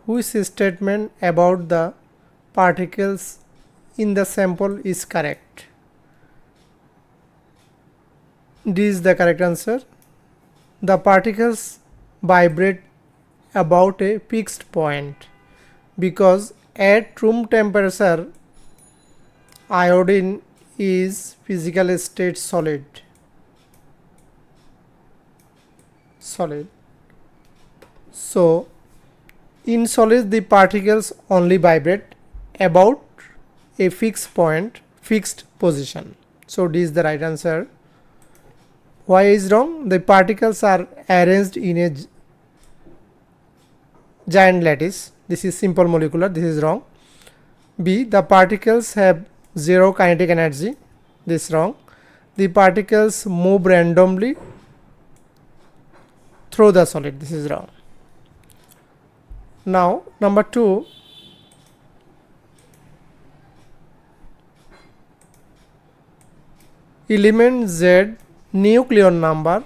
which statement about the particles in the sample is correct? D is the correct answer. The particles vibrate about a fixed point because at room temperature iodine is physical state solid. So in solids the particles only vibrate about a fixed point, fixed position. So D is the right answer. Why is wrong? The particles are arranged in a giant lattice. This is simple molecular. This is wrong. B, the particles have zero kinetic energy. This is wrong. The particles move randomly through the solid. This is wrong. Now number 2, element Z nucleon number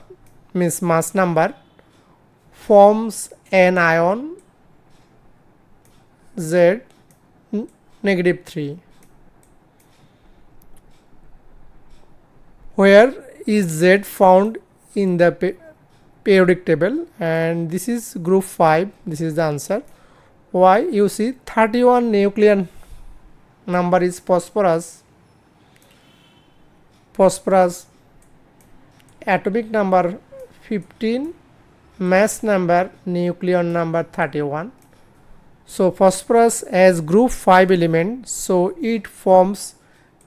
means mass number forms an ion Z -3. Where is Z found in the periodic table? And this is group 5. This is the answer. Why? You see 31 nucleon number is phosphorus. Phosphorus atomic number 15, mass number nucleon number 31. So phosphorus has group 5 element, so it forms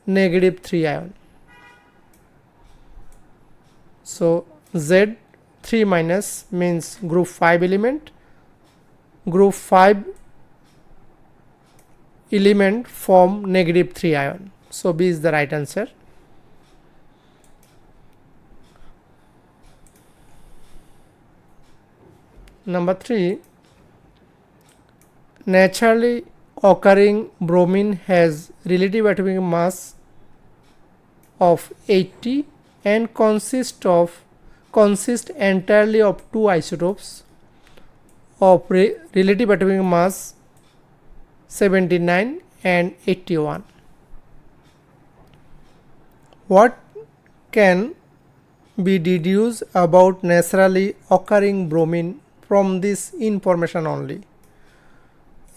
-3 ion. So Z3 minus means group 5 element. Group 5 element form -3 ion. So B is the right answer. Number 3, naturally occurring bromine has relative atomic mass of 80 and consists entirely of two isotopes of relative atomic mass 79 and 81. What can be deduced about naturally occurring bromine from this information only?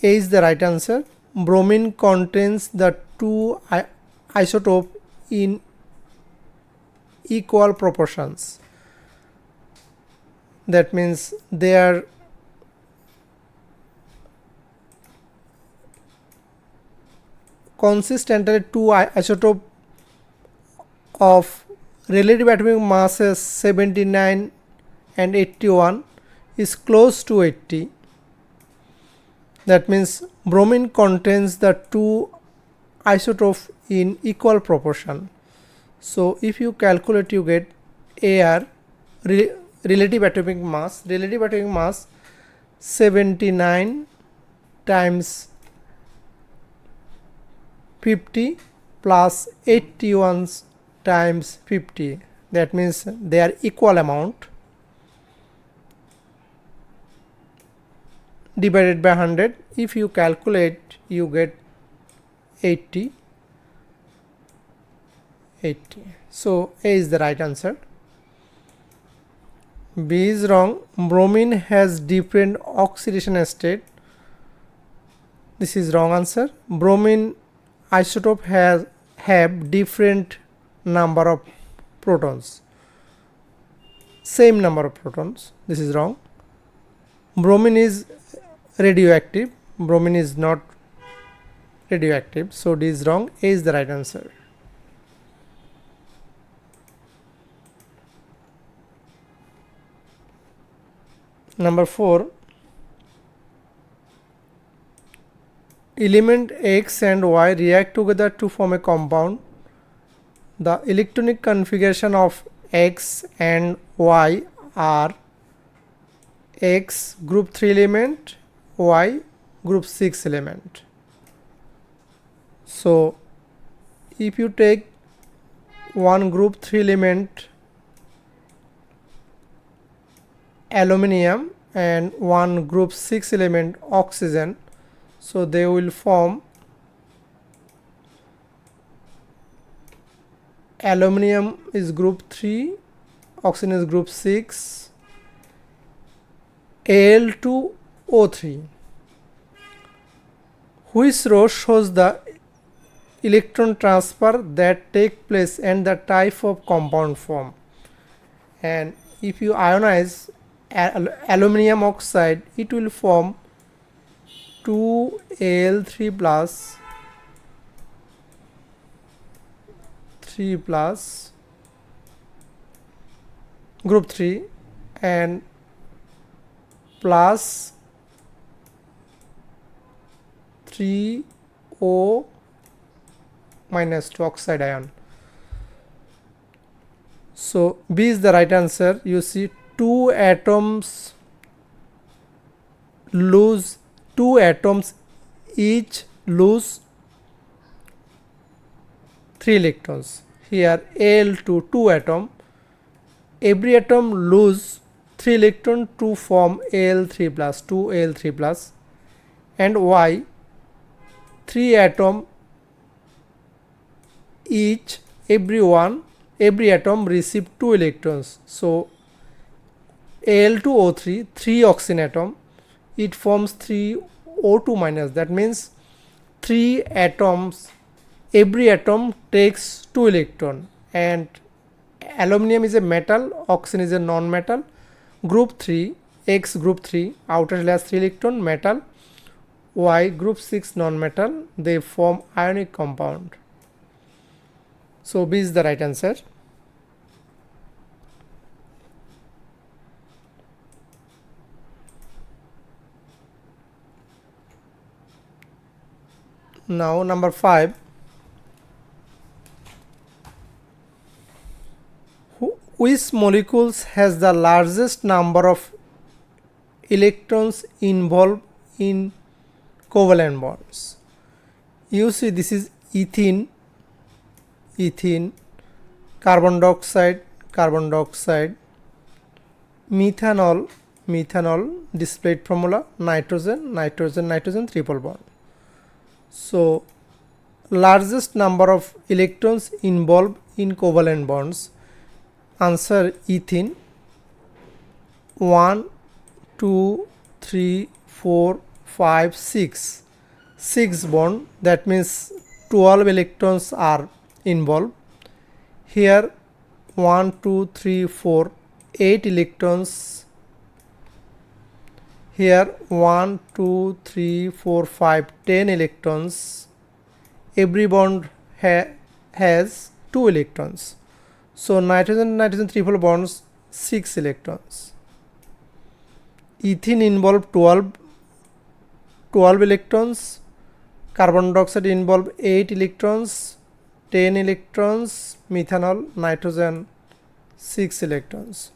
A is the right answer. Bromine contains the two isotopes in equal proportions. That means they are consistently two isotopes of relative atomic masses 79 and 81 is close to 80. That means bromine contains the two isotopes in equal proportion. So if you calculate, you get AR relative atomic mass 79 times 50 plus 81 times 50. That means they are equal amount. Divided by 100, if you calculate, you get 80. So A is the right answer. B is wrong. Bromine has different oxidation state. This is wrong answer. Bromine isotope have different number of protons, same number of protons. This is wrong. Bromine is radioactive. Bromine is not radioactive, so D is wrong. A is the right answer. Number 4, element X and Y react together to form a compound. The electronic configuration of X and Y are X group 3 element, Y group 6 element. So if you take one group 3 element aluminium and one group 6 element oxygen, so they will form aluminum is group 3, oxygen is group 6, Al2O3. Which row shows the electron transfer that take place and the type of compound form? And if you ionize aluminum oxide, it will form 2Al3 plus 3 plus group 3 and plus 3O minus 2 oxide ion. So B is the right answer. You see two atoms each lose 3 electrons. Here Al2 2 atom, every atom lose 3 electron to form Al3 plus 2 Al3 plus, and Y 3 atom each, every atom receive 2 electrons. So Al2O3 3 oxygen atom, it forms 3 O2 minus, that means 3 atoms, every atom takes 2 electron, and aluminum is a metal, oxygen is a non-metal, group 3 X group 3 outer shell has 3 electron, metal, Y group 6 non-metal, they form ionic compound. So B is the right answer. Now number 5. Which molecules has the largest number of electrons involved in covalent bonds? You see, this is ethene, carbon dioxide, methanol, displayed formula, nitrogen, triple bond. So largest number of electrons involved in covalent bonds, answer ethene, 1 2 3 4 5 6 bond, that means 12 electrons are involved. Here 1 2 3 4 8 electrons, here 1 2 3 4 5 10 electrons, every bond has 2 electrons. So nitrogen triple bonds 6 electrons. Ethene involved 12 electrons, carbon dioxide involved 8 electrons, 10 electrons, methanol, nitrogen 6 electrons.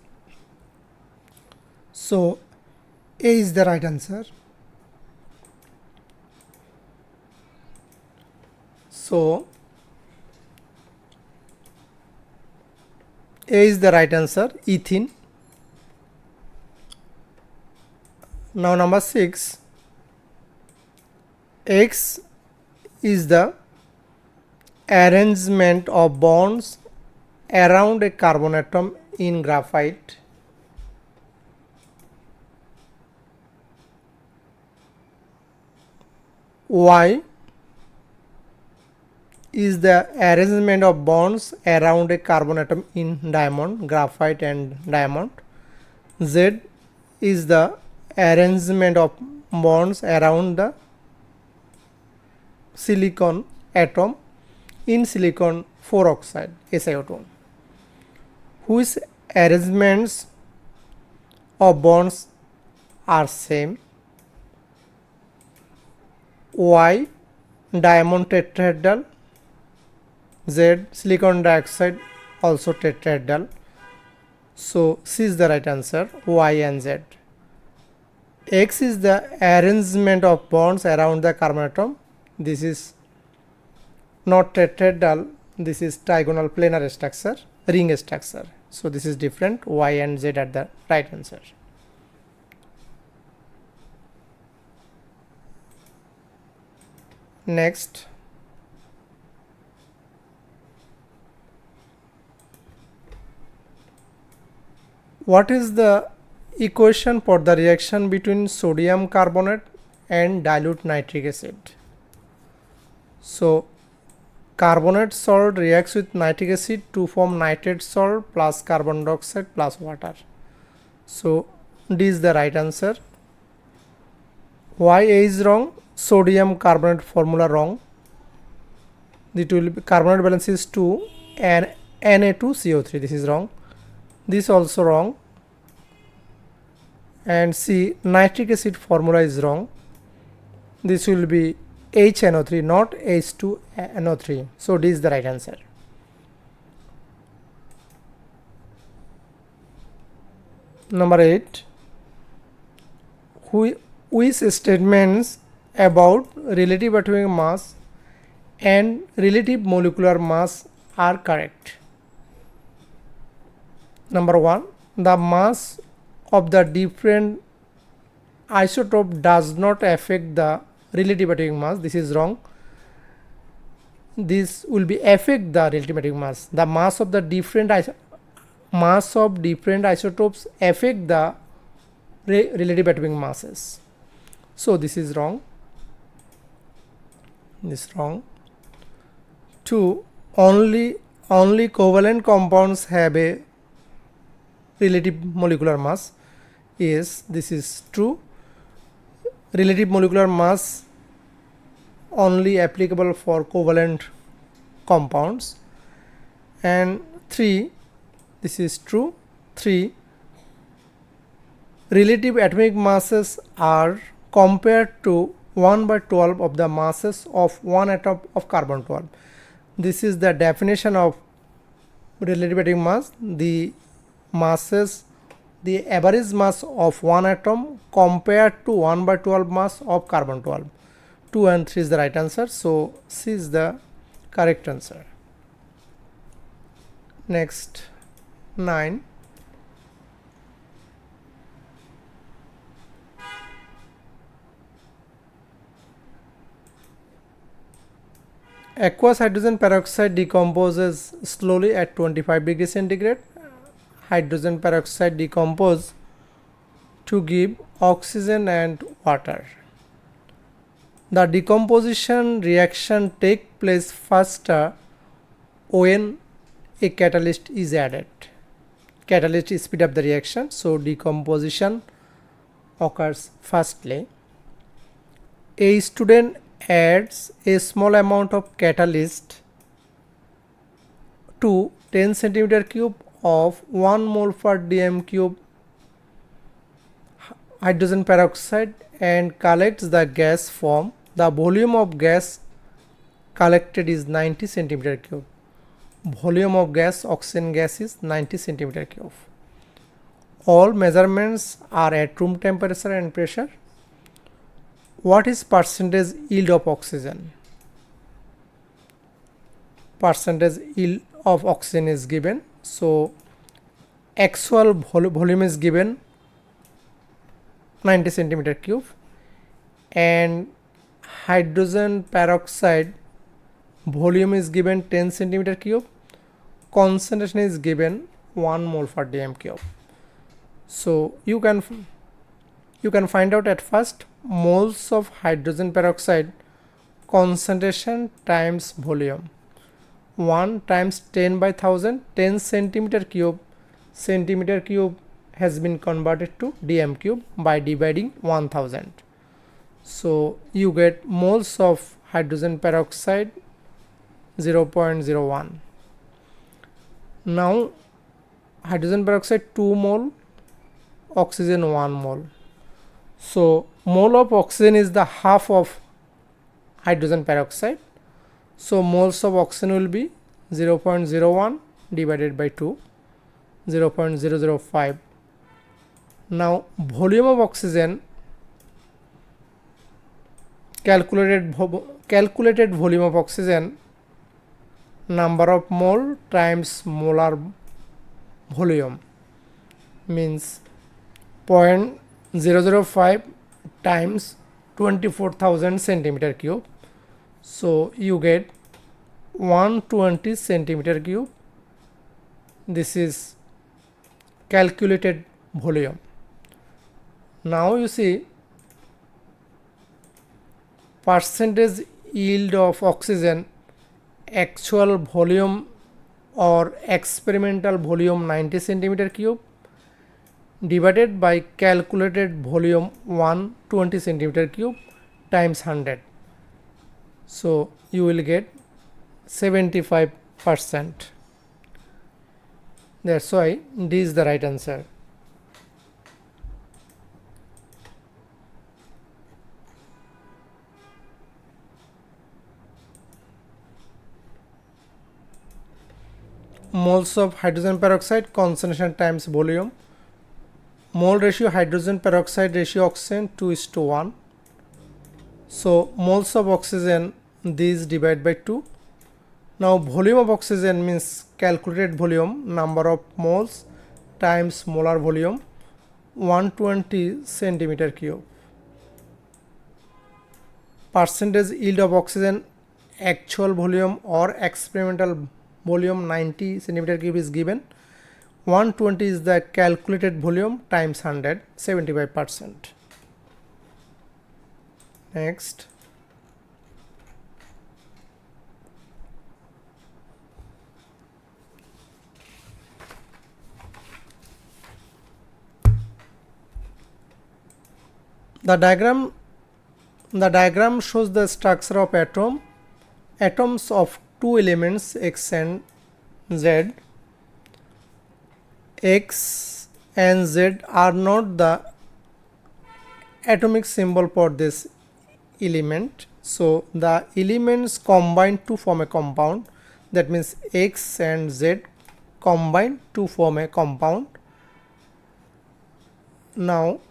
So A is the right answer. So A is the right answer, ethene. Now number 6. X is the arrangement of bonds around a carbon atom in graphite. Y is the arrangement of bonds around a carbon atom in diamond, graphite and diamond. Z is the arrangement of bonds around the silicon atom in silicon 4 oxide, SiO2. Whose arrangements of bonds are same? Y diamond tetrahedral, Z silicon dioxide also tetrahedral. So C is the right answer, Y and Z. X is the arrangement of bonds around the carbon atom. This is not tetrahedral, this is trigonal planar structure, ring structure. So this is different. Y and Z are the right answer. Next, what is the equation for the reaction between sodium carbonate and dilute nitric acid? So carbonate salt reacts with nitric acid to form nitrate salt plus carbon dioxide plus water. So D is the right answer. Why A is wrong? Sodium carbonate formula wrong. The two carbonate balance is 2 and Na2CO3. This is wrong. This also wrong. And C, nitric acid formula is wrong. This will be HNO3, not H2NO3. So D is the right answer. Number 8. Which statements about relative atomic mass and relative molecular mass are correct? Number 1. The mass of the different isotope does not affect the relative atomic mass. This is wrong. This will be affect the relative atomic mass. The mass of the different isotopes affect the relative atomic masses. So this is wrong. This is wrong. 2. Only covalent compounds have a relative molecular mass. Yes, this is true. Relative molecular mass only applicable for covalent compounds. And 3, this is true. 3, relative atomic masses are compared to 1/12 of the masses of one atom of carbon-12. This is the definition of relative atomic mass. The average mass of one atom compared to 1/12 mass of carbon-12. 2 and 3 is the right answer. So C is the correct answer. Next, 9. Aqueous hydrogen peroxide decomposes slowly at 25 degrees centigrade. Hydrogen peroxide decompose to give oxygen and water. The decomposition reaction takes place faster when a catalyst is added. Catalyst speed up the reaction, so decomposition occurs fastly. A student adds a small amount of catalyst to 10 centimeter cube of 1 mole per dm cube hydrogen peroxide and collects the gas form. The volume of gas collected is 90 centimeter cube. Volume of gas, oxygen gas, is 90 centimeter cube. All measurements are at room temperature and pressure. What is percentage yield of oxygen? Percentage yield of oxygen is given. So actual volume is given 90 centimeter cube and hydrogen peroxide volume is given 10 centimeter cube. Concentration is given 1 mole per dm cube. So you can find out at first moles of hydrogen peroxide concentration times volume. 1 times 10 by 1000, 10 centimeter cube has been converted to dm cube by dividing 1000. So you get moles of hydrogen peroxide 0.01. Now hydrogen peroxide 2 mole, oxygen 1 mole. So mole of oxygen is the half of hydrogen peroxide. So moles of oxygen will be 0.01 divided by 2, 0.005. Now volume of oxygen, calculated volume of oxygen, number of mole times molar volume, means 0.005 times 24,000 centimeter cube. So you get 120 centimeter cube. This is calculated volume. Now you see percentage yield of oxygen, actual volume or experimental volume 90 centimeter cube divided by calculated volume 120 centimeter cube times 100. So you will get 75%. That's why this is the right answer. Moles of hydrogen peroxide, concentration times volume. Mole ratio hydrogen peroxide ratio oxygen 2:1. So moles of oxygen, these divide by 2. Now volume of oxygen means calculated volume, number of moles times molar volume, 120 centimeter cube. Percentage yield of oxygen, actual volume or experimental volume 90 centimeter cube is given. 120 is the calculated volume times 100, 75%. Next. The diagram shows the structure of atoms of two elements X and Z. X and Z are not the atomic symbol for this element. So the elements combine to form a compound. That means X and Z combine to form a compound. Now,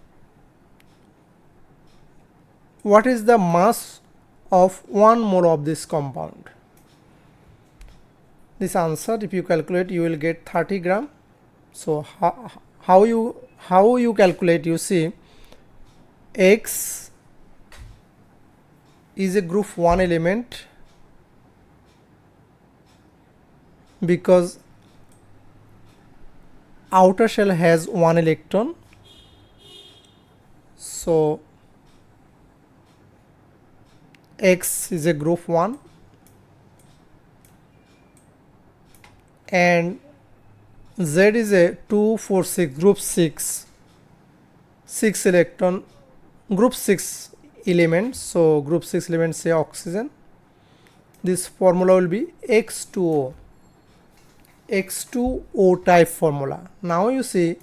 what is the mass of 1 mole of this compound? This answer, if you calculate, you will get 30 gram. So how you calculate? You see, X is a group 1 element because outer shell has 1 electron. So X is a group 1 and Z is a 2, 4, 6, group 6 electron, group 6 elements. So group 6 elements say oxygen. This formula will be X2O type formula. Now you see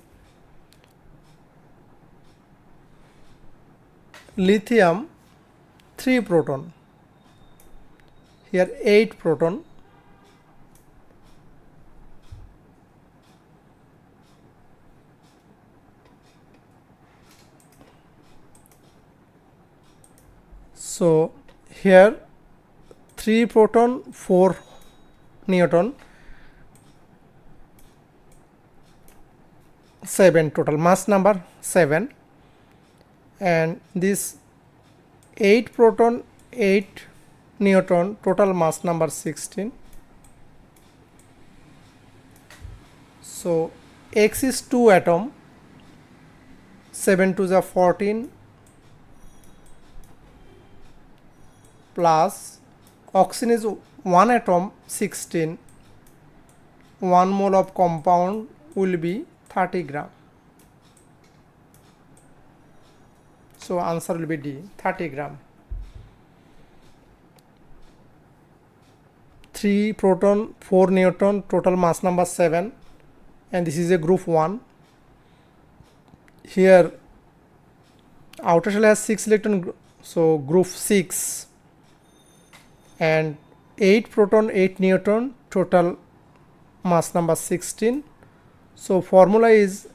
lithium 3 proton, here 8 proton, so here 3 proton 4 neutron, 7 total, mass number 7, and this 8 proton 8 neutron, total mass number 16. So X is 2 atom, 7 to the 14 plus oxygen is 1 atom 16, 1 mole of compound will be 30 gram. So answer will be D, 30 gram. 3 proton 4 neutron, total mass number 7, and this is a group 1. Here outer shell has 6 electron, so group 6, and 8 proton 8 neutron, total mass number 16. So formula is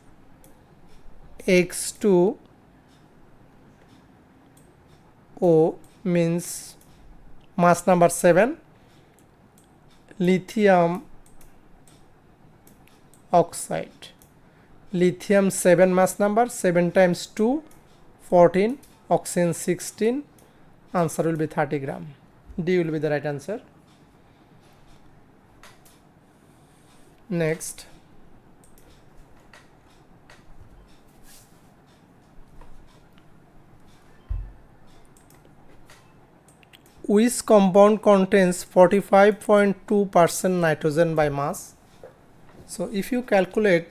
X2O means mass number 7, lithium oxide, lithium 7 mass number, 7 times 2 14, oxygen 16, answer will be 30 gram. D will be the right answer. Next, which compound contains 45.2% nitrogen by mass? So if you calculate,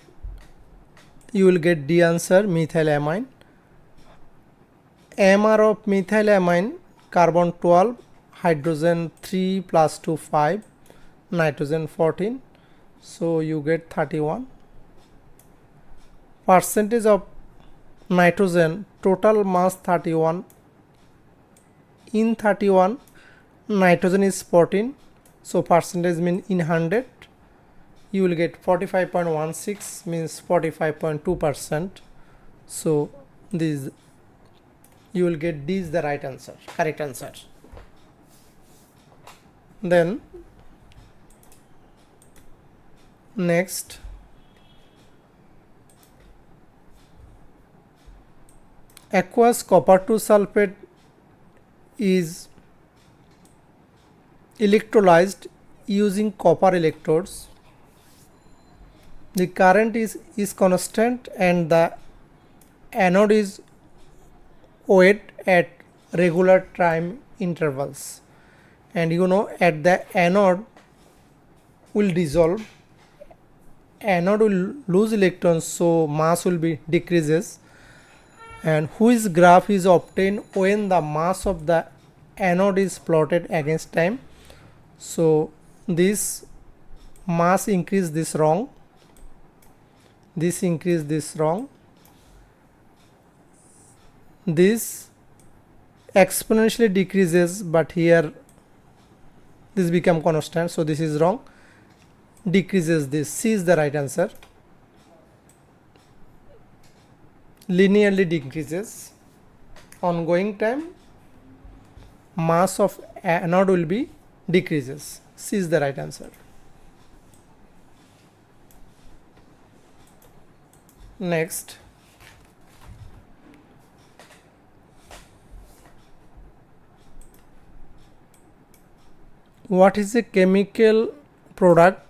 you will get the answer, methylamine. MR of methylamine, carbon 12, hydrogen 3 plus 2 5, nitrogen 14, so you get 31. Percentage of nitrogen, total mass 31, in 31 nitrogen is 14, so percentage means in 100 you will get 45.16, means 45.2%. so this you will get this the right answer, correct answer. Then next, aqueous copper 2 sulfate is electrolyzed using copper electrodes. The current is constant and the anode is wet at regular time intervals, and you know at the anode will dissolve, anode will lose electrons, so mass will be decreases, and whose graph is obtained when the mass of the anode is plotted against time. So this mass increase, this wrong, this increase, this wrong, this exponentially decreases, but here this become constant, so this is wrong, decreases, this C is the right answer, linearly decreases. Ongoing time mass of anode will be decreases, C is the right answer. Next, what is the chemical product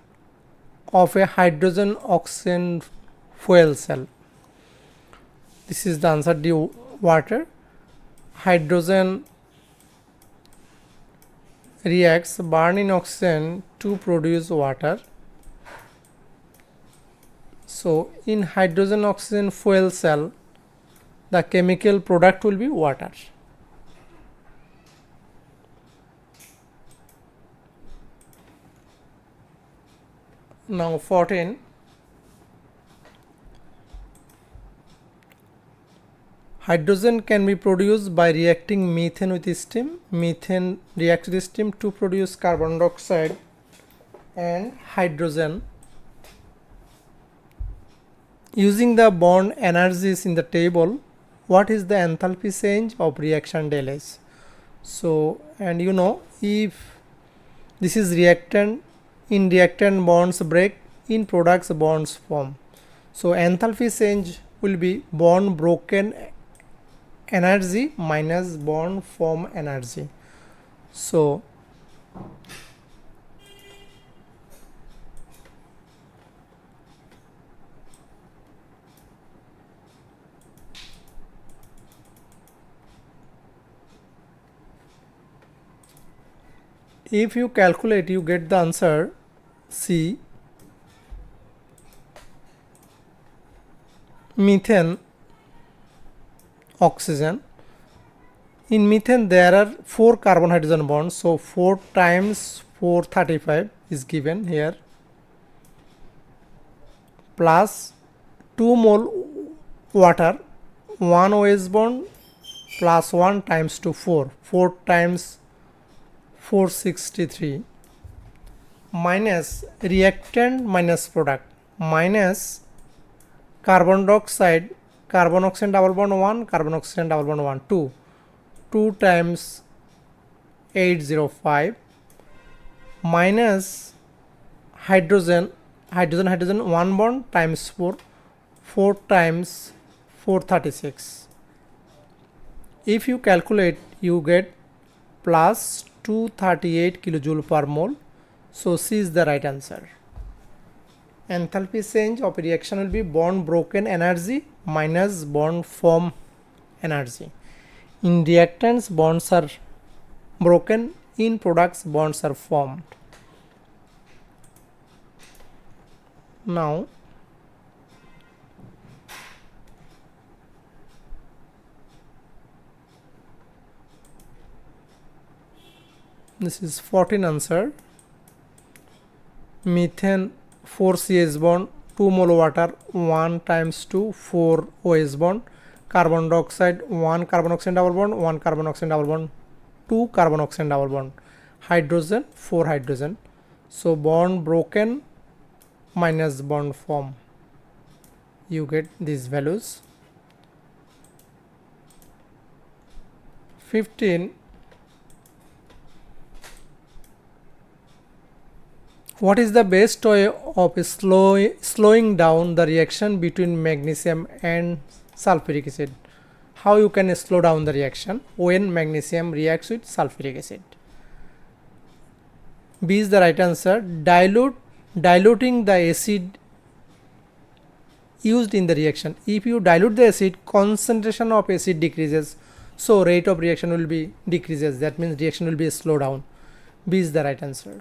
of a hydrogen oxygen fuel cell? This is the answer, D, water. Hydrogen reacts burning oxygen to produce water. So in hydrogen oxygen fuel cell, the chemical product will be water. Now 14, hydrogen can be produced by reacting methane with steam. Methane reacts with steam to produce carbon dioxide and hydrogen. Using the bond energies in the table, what is the enthalpy change of reaction del H? So, and you know, if this is reactant, in reactant bonds break, in products bonds form. So enthalpy change will be bond broken energy minus bond form energy. So if you calculate, you get the answer C. Methane, oxygen. In methane there are 4 carbon hydrogen bonds, so 4 times 435 is given here, plus 2 mole water, 1 OH bond plus 1 times 2, 4 times 463, minus reactant minus product, minus carbon dioxide, carbon oxygen double bond 1, carbon oxygen double bond 1, 2 times 805, minus hydrogen 1 bond times 4 times 436. If you calculate, you get plus 238 kilojoule per mole. So C is the right answer. Enthalpy change of a reaction will be bond broken energy minus bond form energy. In reactants, bonds are broken. In products, bonds are formed. Now, this is 14 answer. Methane 4 CH bond, 2 mole water, 1 times 2, 4 OH bond. Carbon dioxide, 1 carbon oxygen double bond, 1 carbon oxygen double bond, 2 carbon oxygen double bond. Hydrogen, 4 hydrogen. So bond broken minus bond form. You get these values. 15. What is the best way of slowing down the reaction between magnesium and sulfuric acid? How you can slow down the reaction when magnesium reacts with sulfuric acid? B is the right answer. Diluting the acid used in the reaction. If you dilute the acid, concentration of acid decreases, so rate of reaction will be decreases. That means reaction will be slow down. B is the right answer.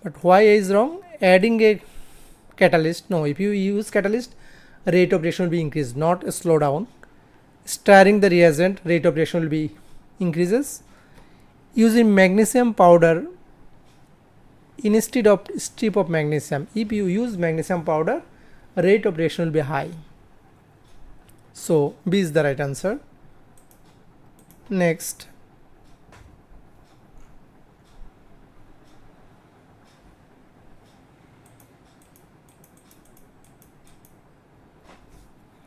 But why A is wrong? Adding a catalyst. No, if you use catalyst, rate of reaction will be increased, not a slow down. Stirring the reagent, rate of reaction will be increases. Using magnesium powder instead of strip of magnesium, if you use magnesium powder, rate of reaction will be high. So B is the right answer. Next,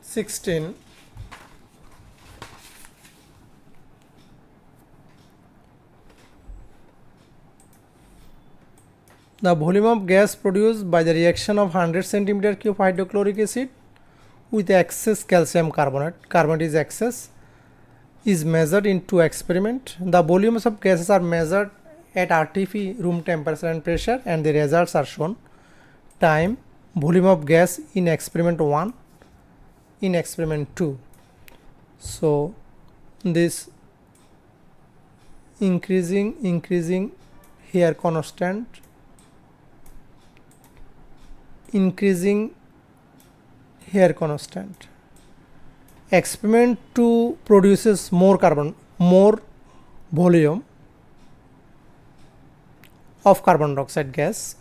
(16) the volume of gas produced by the reaction of 100 centimeter cube hydrochloric acid with excess calcium carbonate is excess, is measured in two experiments. The volumes of gases are measured at RTP, room temperature and pressure, and the results are shown. Time, volume of gas in experiment 1, in experiment 2. So this increasing here constant, increasing here constant. Experiment 2 produces more volume of carbon dioxide gas.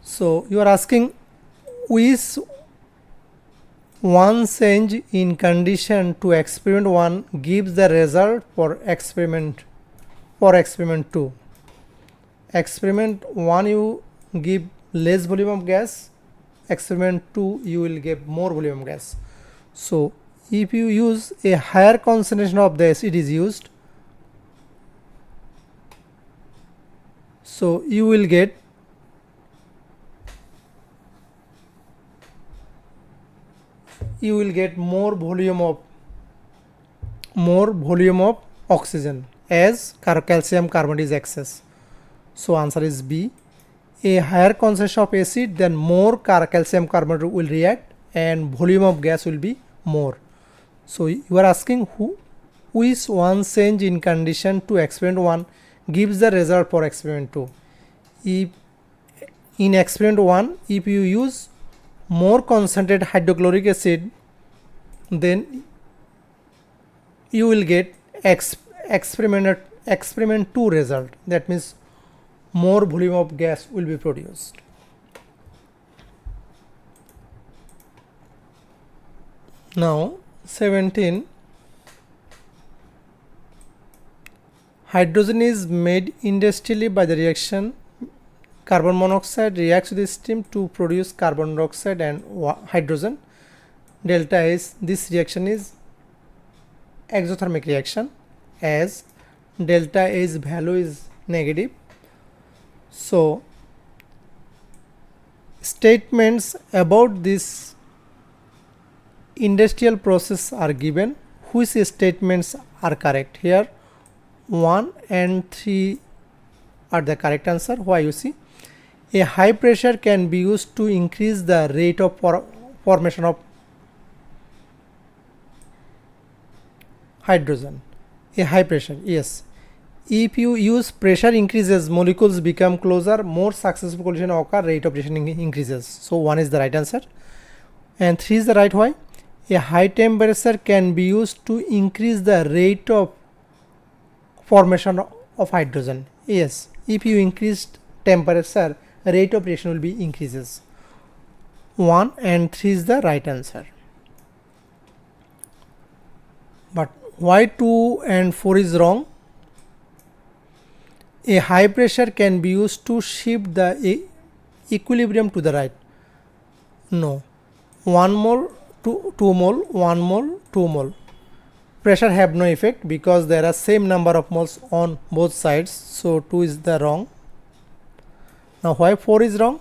So you are asking, which one change in condition to experiment 1 gives the result for experiment 2. Experiment 1 you give less volume of gas, experiment 2 you will get more volume of gas. So if you use a higher concentration of the acid is used, so you will get more volume of oxygen as calcium carbonate is excess. So answer is B. A higher concentration of acid, then more calcium carbonate will react and volume of gas will be more. So you are asking which one change in condition to experiment 1 gives the result for experiment 2. If in experiment 1, if you use more concentrated hydrochloric acid, then you will get experiment 2 result. That means more volume of gas will be produced. Now 17, hydrogen is made industrially by the reaction. Carbon monoxide reacts with steam to produce carbon dioxide and hydrogen. Delta H, this reaction is exothermic reaction as delta H value is negative. So statements about this industrial process are given which statements are correct? Here 1 and 3 are the correct answer. Why? You see, a high pressure can be used to increase the rate of formation of hydrogen. A high pressure, yes. If you use pressure increases, molecules become closer, more successful collision occur, rate of reaction increases. So 1 is the right answer. And 3 is the right. Why? A high temperature can be used to increase the rate of formation of hydrogen. Yes, if you increase temperature, rate of reaction will be increases. 1 and 3 is the right answer. But why 2 and 4 is wrong? A high pressure can be used to shift the equilibrium to the right. No. 1 mole, 2 mole, 1 mole, 2 mole. Pressure have no effect because there are same number of moles on both sides. So 2 is the wrong. Now why 4 is wrong?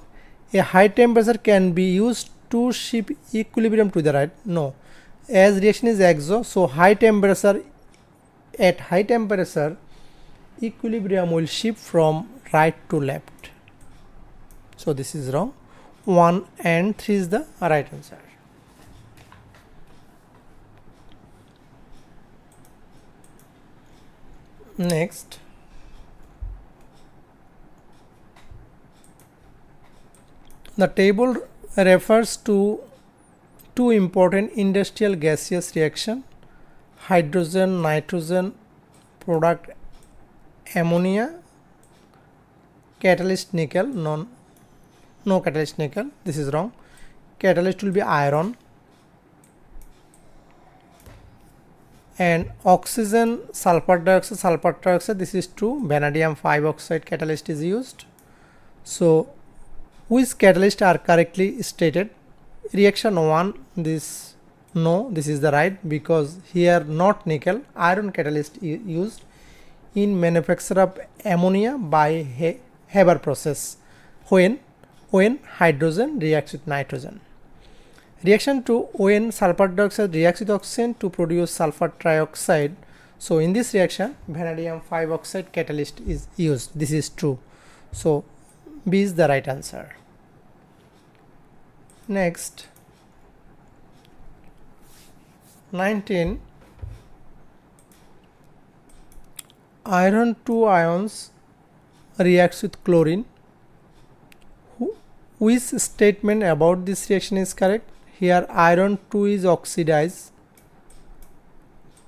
A high temperature can be used to shift equilibrium to the right. No. As reaction is exo, so high temperature, at high temperature equilibrium will shift from right to left. So this is wrong. 1 and 3 is the right answer. Next, the table refers to two important industrial gaseous reaction: hydrogen, nitrogen product ammonia, catalyst nickel, no catalyst nickel. This is wrong. Catalyst will be iron, and oxygen, sulfur dioxide, this is true. Vanadium 5 oxide catalyst is used. So which catalyst are correctly stated? Reaction 1, this no, this is the right, because here not nickel, iron catalyst used in manufacture of ammonia by Haber process when hydrogen reacts with nitrogen. Reaction 2, when sulfur dioxide reacts with oxygen to produce sulfur trioxide. So in this reaction, vanadium 5 oxide catalyst is used. This is true. So B is the right answer. Next, 19. Iron 2 ions reacts with chlorine. Which statement about this reaction is correct? Here iron 2 is oxidized,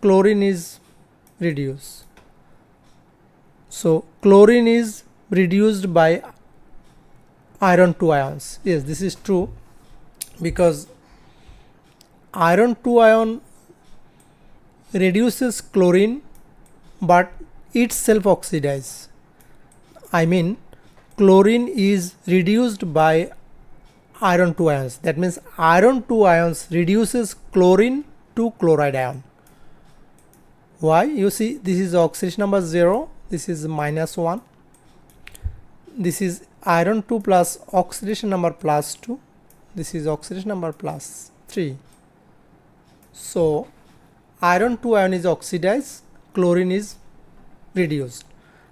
chlorine is reduced. So chlorine is reduced by iron 2 ions. Yes, this is true, because iron 2 ion reduces chlorine but itself oxidizes. I mean, chlorine is reduced by iron 2 ions. That means iron 2 ions reduces chlorine to chloride ion. Why? You see, this is oxidation number 0, this is -1, this is iron 2 plus oxidation number +2, this is oxidation number +3. So iron 2 ion is oxidized, chlorine is reduced.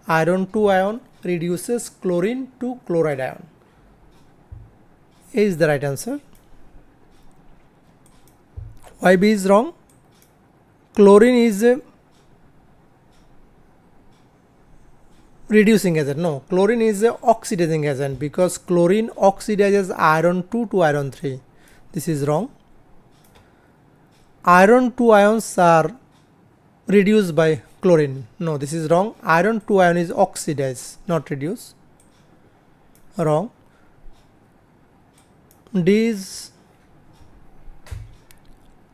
Iron 2 ion reduces chlorine to chloride ion. A is the right answer. Why B is wrong? Chlorine is a reducing agent. No, chlorine is a oxidizing agent, because chlorine oxidizes iron 2 to iron 3. This is wrong. Iron 2 ions are reduced by chlorine. No, this is wrong. Iron 2 ion is oxidized, not reduced. Wrong. D is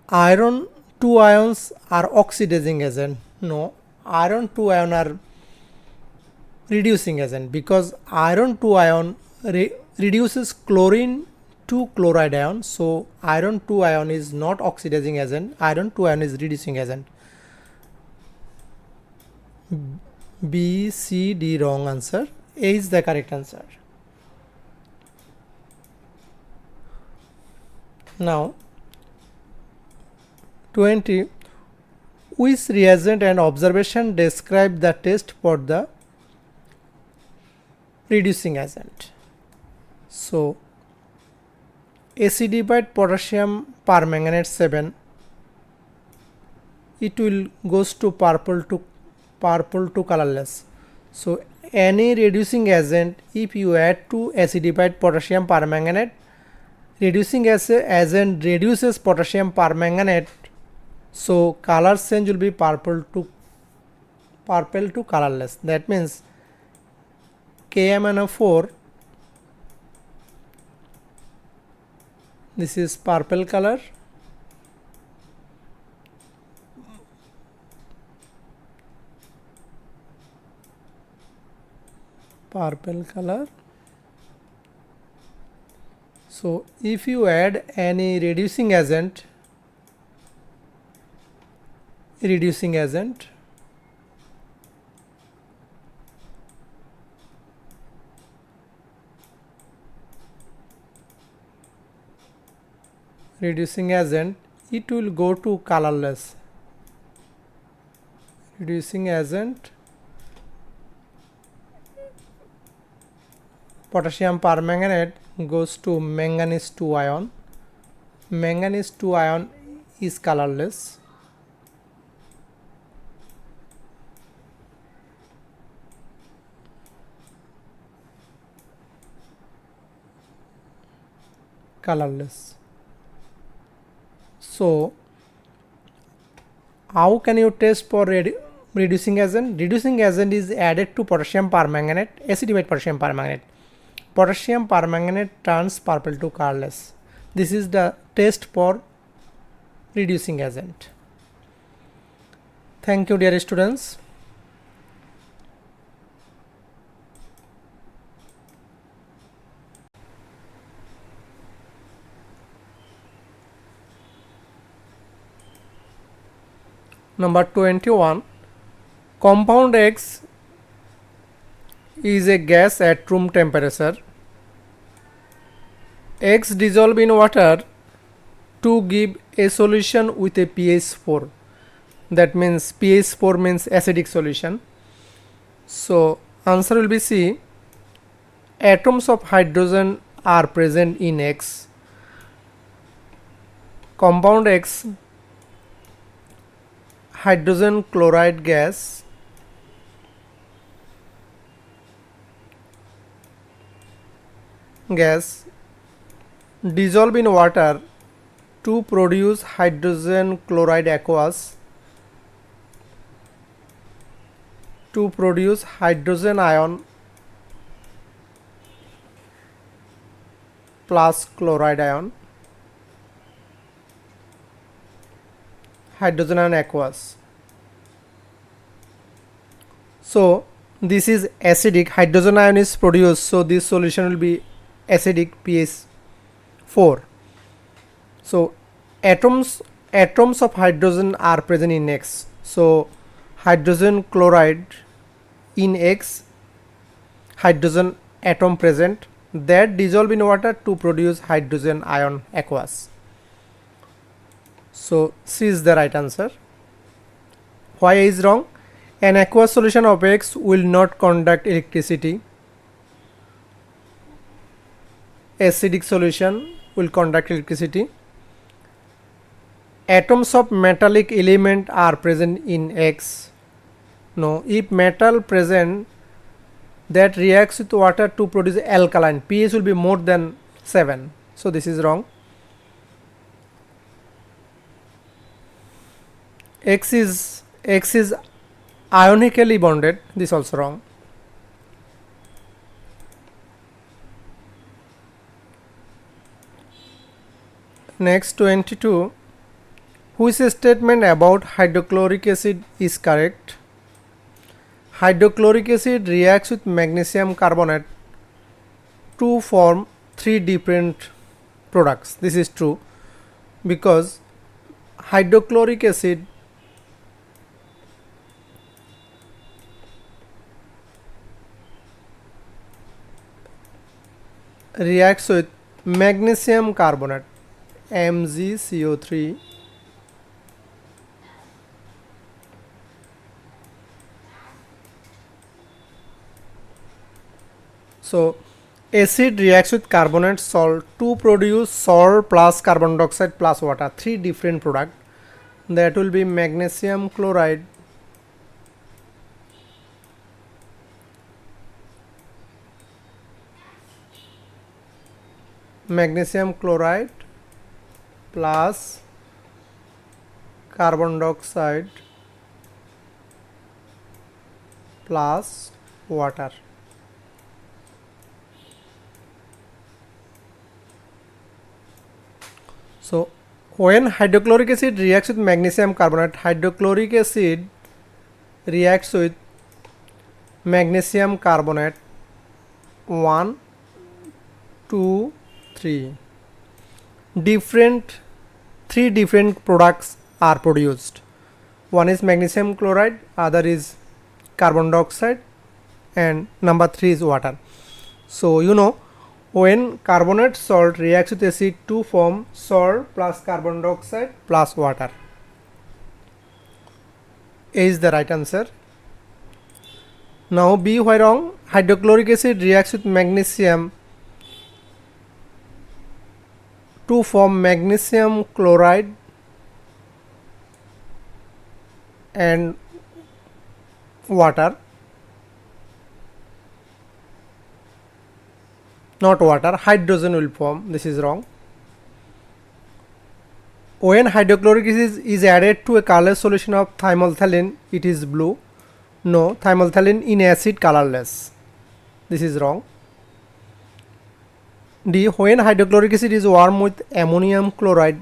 iron 2 ions are oxidizing agent. No, iron 2 ion are reducing agent, because iron 2 ion reduces chlorine to chloride ion. So iron 2 ion is not oxidizing agent, iron 2 ion is reducing agent. B, C, D wrong answer. A is the correct answer. Now 20. Which reagent and observation describe the test for the reducing agent? So acidified potassium permanganate 7, it will goes to purple to colorless. So any reducing agent, if you add to acidified potassium permanganate, reducing agent reduces potassium permanganate, so color change will be purple to colorless. That means KMnO4, this is purple color, so if you add any reducing agent it will go to colorless. Reducing agent potassium permanganate goes to manganese 2 ion. Manganese 2 ion is colorless. So how can you test for reducing agent? Reducing agent is added to potassium permanganate, acidified potassium permanganate. Potassium permanganate turns purple to colorless. This is the test for reducing agent. Thank you, dear students. Number 21. Compound X is a gas at room temperature. X dissolve in water to give a solution with a pH 4. That means pH 4 means acidic solution. So answer will be C. Atoms of hydrogen are present in X. Compound X, hydrogen chloride gas, dissolve in water to produce hydrogen chloride aqueous, to produce hydrogen ion plus chloride ion, hydrogen ion aqueous. So this is acidic, hydrogen ion is produced, so this solution will be acidic, pH 4. So atoms of hydrogen are present in X. So hydrogen chloride in X, hydrogen atom present, that dissolve in water to produce hydrogen ion aqueous. So C is the right answer. Why A is wrong? An aqueous solution of X will not conduct electricity. Acidic solution will conduct electricity. Atoms of metallic element are present in X. No, if metal present, that reacts with water to produce alkaline, pH will be more than 7. So this is wrong. X is ionically bonded, this also wrong. Next 22. Which statement about hydrochloric acid is correct? Hydrochloric acid reacts with magnesium carbonate to form 3 different products. This is true because hydrochloric acid reacts with magnesium carbonate, MgCO3, So acid reacts with carbonate salt to produce salt plus carbon dioxide plus water, three different products. That will be magnesium chloride, plus carbon dioxide plus water. So when hydrochloric acid reacts with magnesium carbonate, hydrochloric acid reacts with magnesium carbonate 1, 2, 3. Three different products are produced. One is magnesium chloride, other is carbon dioxide, and number 3 is water. So when carbonate salt reacts with acid to form salt plus carbon dioxide plus water. A is the right answer. Now B, why wrong? Hydrochloric acid reacts with magnesium to form magnesium chloride and water, not water, hydrogen will form. This is wrong. When hydrochloric acid is added to a colorless solution of thymolphthalein, it is blue. No, thymolphthalein in acid colorless. This is wrong. D, when hydrochloric acid is warm with ammonium chloride,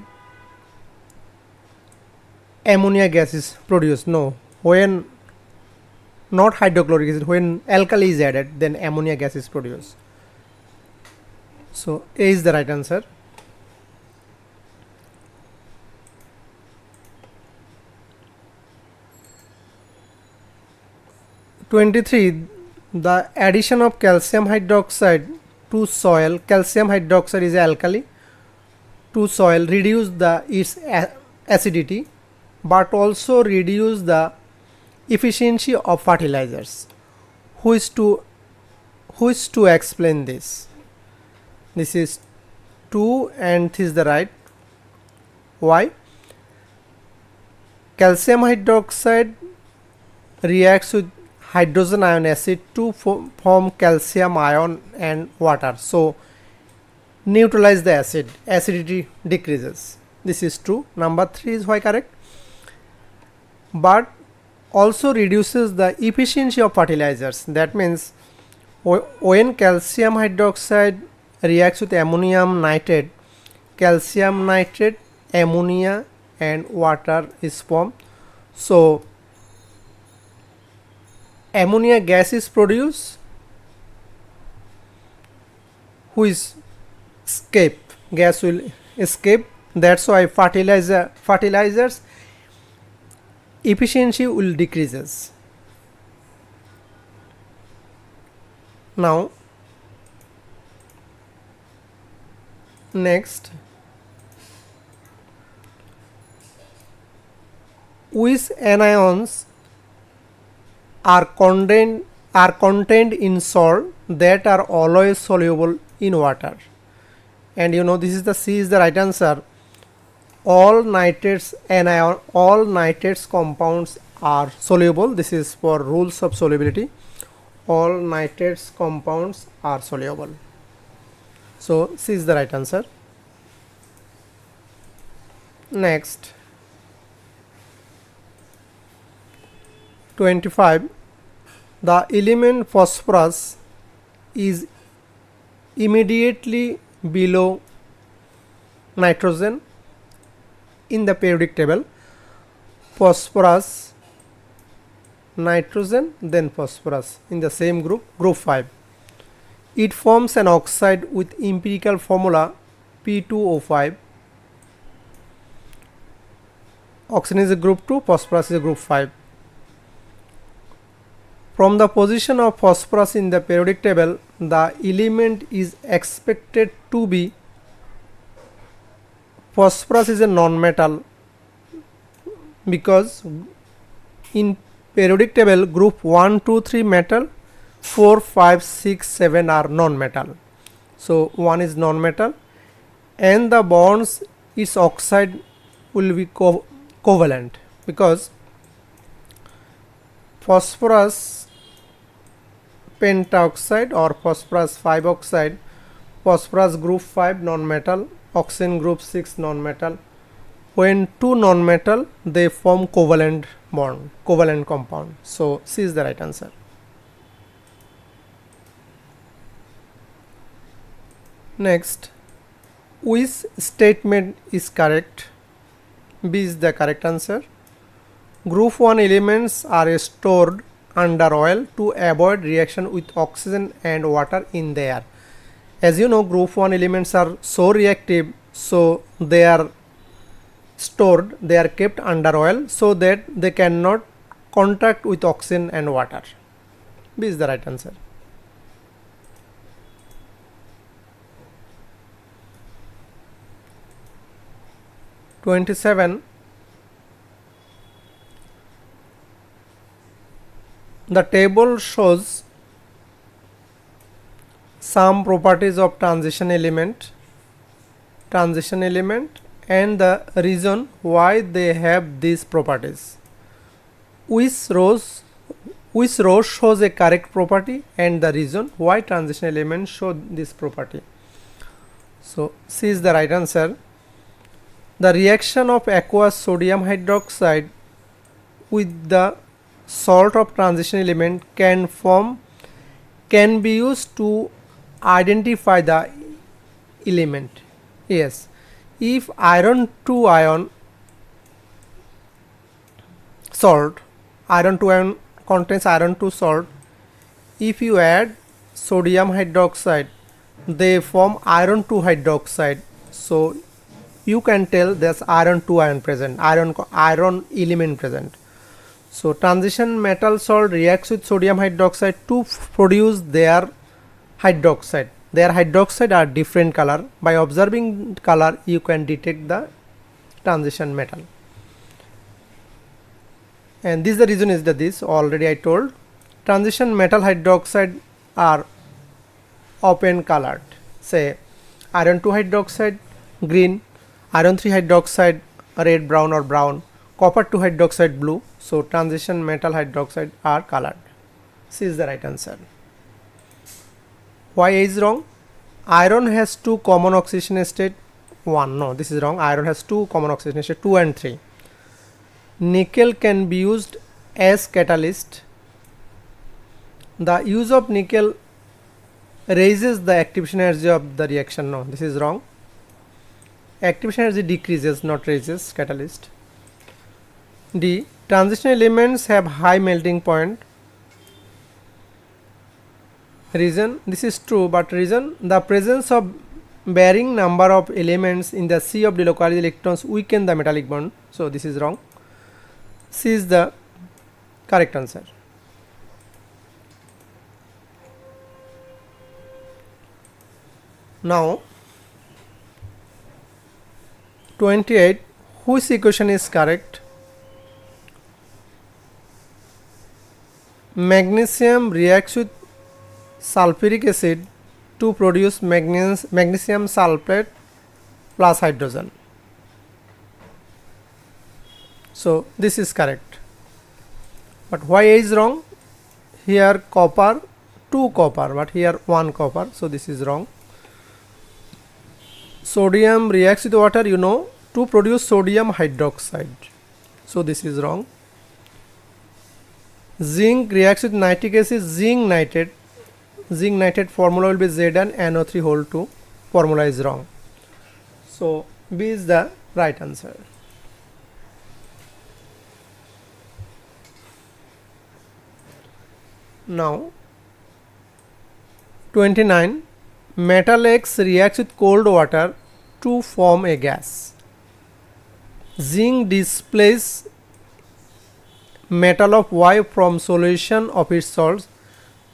ammonia gas is produced. No, when not hydrochloric acid, when alkali is added, then ammonia gas is produced. So A is the right answer. (23) The addition of calcium hydroxide to soil, calcium hydroxide is alkali, to soil reduce its acidity, but also reduce the efficiency of fertilizers. Who is to explain this? This is 2 and this is the right. Why? Calcium hydroxide reacts with hydrogen ion acid to form calcium ion and water. So neutralize the acid, acidity decreases. This is true. Number 3 is why correct? But also reduces the efficiency of fertilizers. That means when calcium hydroxide reacts with ammonium nitrate, calcium nitrate, ammonia and water is formed. So ammonia gas is produced, who is escape, gas will escape. That's why fertilizers efficiency will decreases. Now next, which anions are contained in salt that are always soluble in water? And this is the C is the right answer. All nitrates compounds are soluble. This is for rules of solubility. All nitrates compounds are soluble. So C is the right answer. Next, 25. The element phosphorus is immediately below nitrogen in the periodic table. Phosphorus, nitrogen, then phosphorus in the same group, group 5. It forms an oxide with empirical formula P2O5. Oxygen is a group 2, phosphorus is a group 5. From the position of phosphorus in the periodic table, the element is expected to be, phosphorus is a non-metal because in periodic table group 1, 2, 3 metal, 4, 5, 6, 7 are non-metal. So 1 is non-metal, and the bonds its oxide will be covalent, because phosphorus pentaoxide or phosphorus 5 oxide, phosphorus group 5 non-metal, oxygen group 6 non-metal. When two non-metal, they form covalent bond, covalent compound. So C is the right answer. Next, which statement is correct? B is the correct answer. Group 1 elements are stored under oil to avoid reaction with oxygen and water in the air. As you know, group 1 elements are so reactive, so they are stored, they are kept under oil so that they cannot contact with oxygen and water. B is the right answer. (27) The table shows some properties of transition element and the reason why they have these properties. Which row shows a correct property and the reason why transition elements show this property? So C is the right answer. The reaction of aqueous sodium hydroxide with the salt of transition element can be used to identify the element. Yes, if iron 2 ion salt, iron 2 ion contains iron 2 salt, if you add sodium hydroxide, they form iron 2 hydroxide. So you can tell there's iron 2 ion present, iron element present. So transition metal salt reacts with sodium hydroxide to produce their hydroxide. Their hydroxide are different color. By observing color, you can detect the transition metal. And this the reason is that this already I told. Transition metal hydroxide are open colored. Say iron 2 hydroxide green, iron 3 hydroxide red, brown or brown, copper 2 hydroxide blue. So transition metal hydroxide are colored. C is the right answer. Why A is wrong? Iron has two common oxidation state. 1, no, this is wrong. Iron has two common oxidation state, 2 and 3. Nickel can be used as catalyst. The use of nickel raises the activation energy of the reaction. No, this is wrong. Activation energy decreases, not raises, catalyst. D. Transition elements have high melting point. Reason, this is true, but reason, the presence of varying number of elements in the sea of delocalized electrons weaken the metallic bond. So this is wrong. C is the correct answer. Now 28, whose equation is correct? Magnesium reacts with sulfuric acid to produce magnesium sulfate plus hydrogen. So this is correct. But why A is wrong? Here copper, 2 copper, but here 1 copper. So this is wrong. Sodium reacts with water, you know, to produce sodium hydroxide. So this is wrong. Zinc reacts with nitric acid, zinc nitrate. Zinc nitrate formula will be ZnNO3 whole 2. Formula is wrong. So B is the right answer. Now 29, metal X reacts with cold water to form a gas. Zinc displays metal of Y from solution of its salts.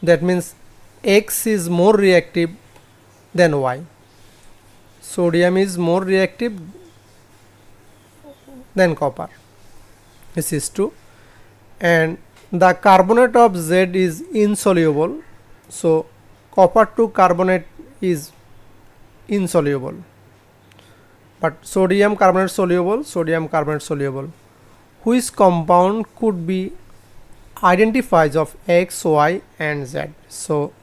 That means X is more reactive than Y. Sodium is more reactive than copper. This is true. And the carbonate of Z is insoluble. So copper to carbonate is insoluble, but sodium carbonate soluble. Which compound could be identifies of X, Y and Z? So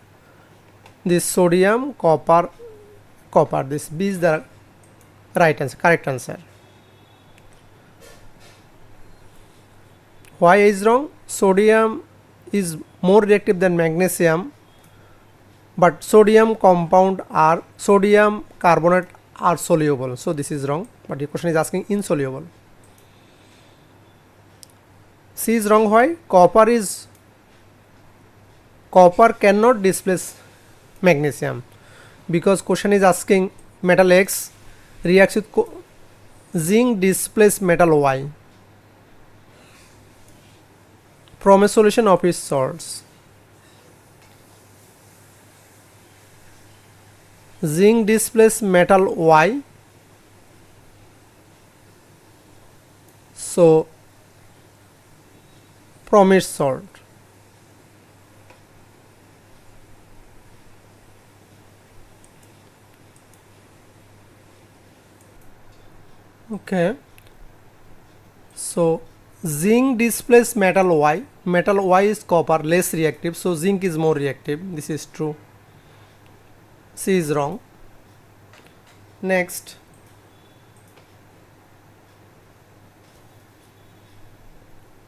this sodium, copper, this B is the right answer, correct answer. Why is wrong? Sodium is more reactive than magnesium, but sodium carbonate are soluble, so this is wrong, but the question is asking insoluble. C is wrong. Why? Copper cannot displace magnesium, because question is asking metal X reacts with zinc displace metal Y from a solution of its source. Zinc displace metal Y, so from its source. Okay, so zinc displace metal Y is copper, less reactive, so zinc is more reactive, this is true. C is wrong. Next,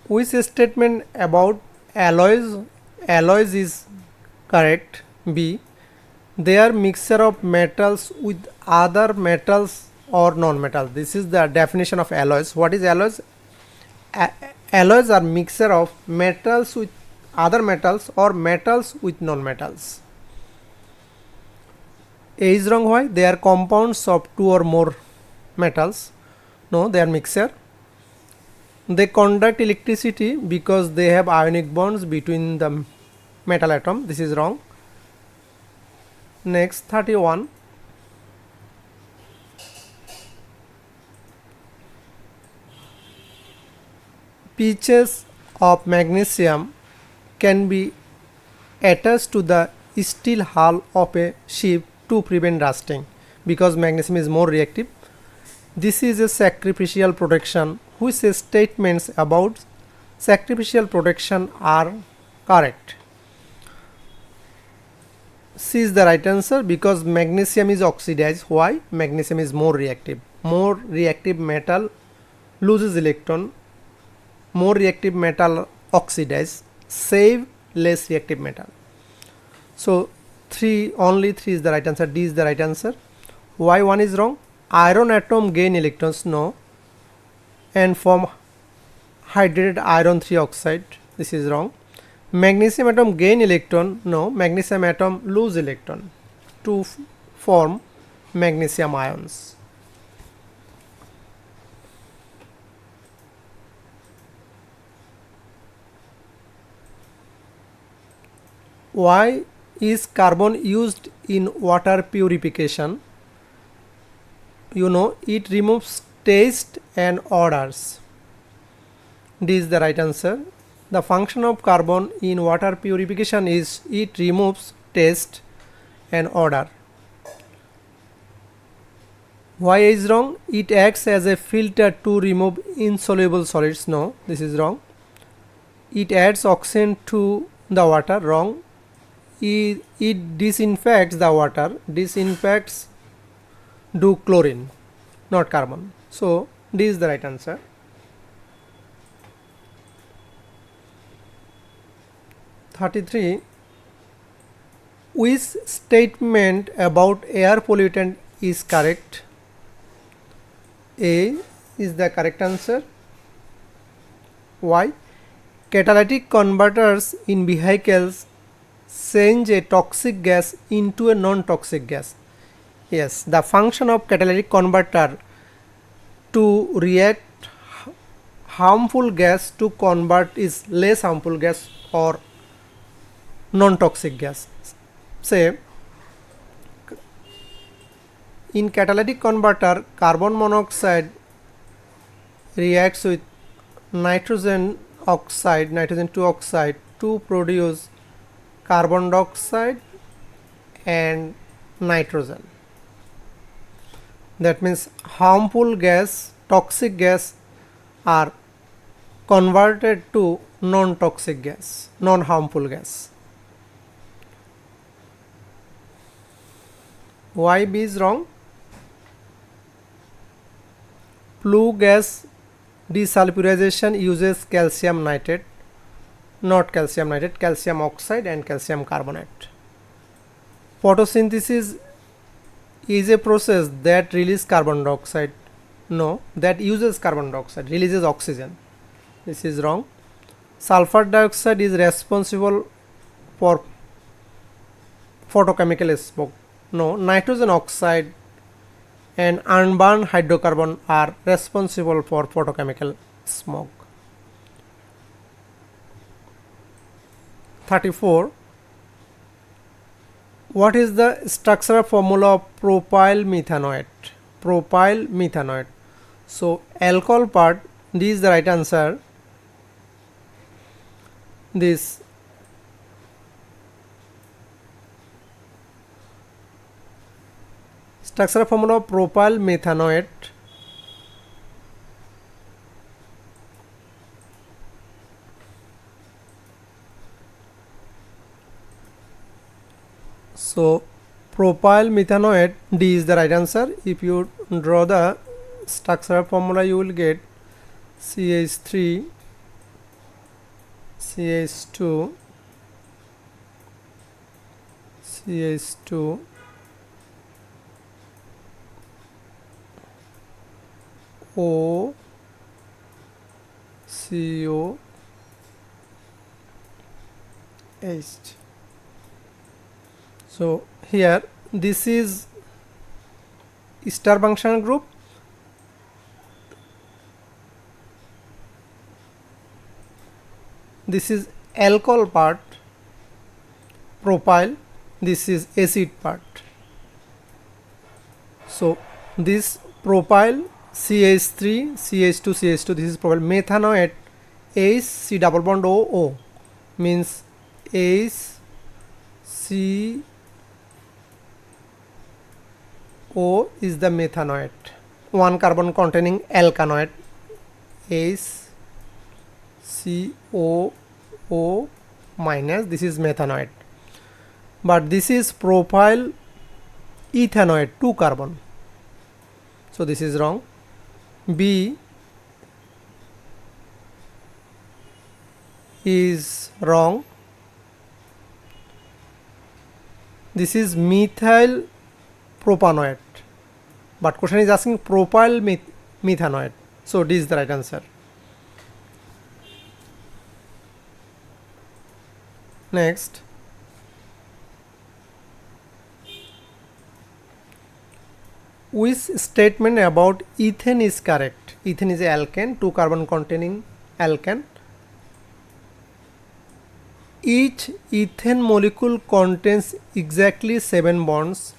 which statement about alloys is correct? B, they are mixture of metals with other metals or non-metals. This is the definition of alloys. What is alloys? Alloys are mixture of metals with other metals or metals with non-metals. A is wrong. Why? They are compounds of two or more metals. No, they are mixture. They conduct electricity because they have ionic bonds between the metal atom. This is wrong. Next, 31. Pieces of magnesium can be attached to the steel hull of a ship to prevent rusting, because magnesium is more reactive. This is a sacrificial protection. Which statements about sacrificial protection are correct? C is the right answer, because magnesium is oxidized. Why? Magnesium is more reactive. More reactive metal loses electron. More reactive metal oxidize, save less reactive metal. So only 3 is the right answer. D is the right answer. Why 1 is wrong? Iron atom gain electrons, no, and form hydrated iron 3 oxide. This is wrong. Magnesium atom gain electron, no, magnesium atom lose electron to form magnesium ions. Why is carbon used in water purification? You know, it removes taste and odors. D is the right answer. The function of carbon in water purification is it removes taste and odor. Why is wrong? It acts as a filter to remove insoluble solids. No, this is wrong. It adds oxygen to the water. Wrong. It disinfects the water. Disinfects do chlorine, not carbon. So D is the right answer. (33) Which statement about air pollutant is correct? A is the correct answer. Why? Catalytic converters in vehicles change a toxic gas into a non-toxic gas. Yes, the function of catalytic converter to react harmful gas to convert is less harmful gas or non-toxic gas. Say, in catalytic converter, carbon monoxide reacts with nitrogen 2 oxide to produce carbon dioxide and nitrogen. That means harmful gas, toxic gas are converted to non-toxic gas, non-harmful gas. Why B is wrong? Flue gas desulfurization uses calcium nitrate, not calcium nitrate, calcium oxide and calcium carbonate. Photosynthesis is a process that releases carbon dioxide. No, that uses carbon dioxide, releases oxygen. This is wrong. Sulfur dioxide is responsible for photochemical smoke. No, nitrogen oxide and unburned hydrocarbon are responsible for photochemical smoke. 34. What is the structural formula of propyl methanoate? Propyl methanoate. So alcohol part, D is the right answer. This structural formula of propyl methanoate. So propyl methanoate, D is the right answer. If you draw the structural formula, you will get CH3, CH2, CH2, O, CO, H. So here this is star functional group. This is alcohol part, propyl. This is acid part. So this propyl CH3, CH2, CH2, this is propyl. Methanoate, H, C double bond O, O means H, C, O is the methanoate. One carbon containing alkanoate, H, C, O, O minus, this is methanoate. But this is propyl ethanoate, 2 carbon. So this is wrong. B is wrong. This is methyl propanoate, but question is asking propyl methanoate. So D is the right answer. Next, which statement about ethane is correct? Ethane is a alkane, 2 carbon containing alkane. Each ethane molecule contains exactly 7 bonds,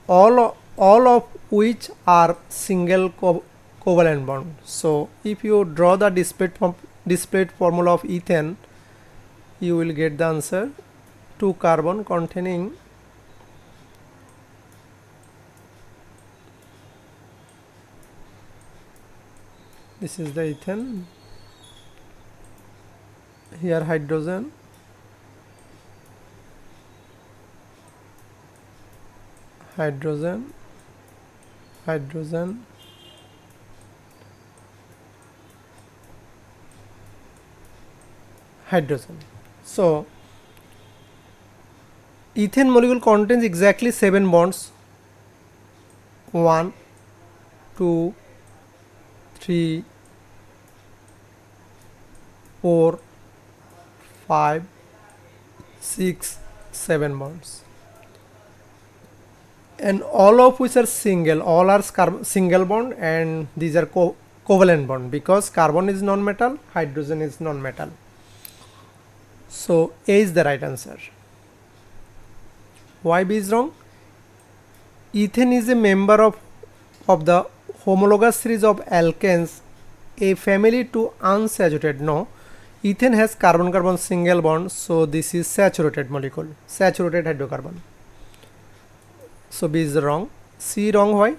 all of which are single covalent bond. So if you draw the displayed formula of ethane, you will get the answer. 2 carbon containing this is the ethane. Here hydrogen, hydrogen, hydrogen, hydrogen. So ethane molecule contains exactly 7 bonds. 1, 2, 3, 4, 5, 6, 7 bonds, and all of which are single. All are single bond, and these are covalent bond, because carbon is non-metal, hydrogen is non-metal. So A is the right answer. Why B is wrong? Ethane is a member of the homologous series of alkanes, a family to unsaturated. No, Ethane has carbon-carbon single bond, so this is saturated molecule, saturated hydrocarbon. So B is wrong. C wrong. Why?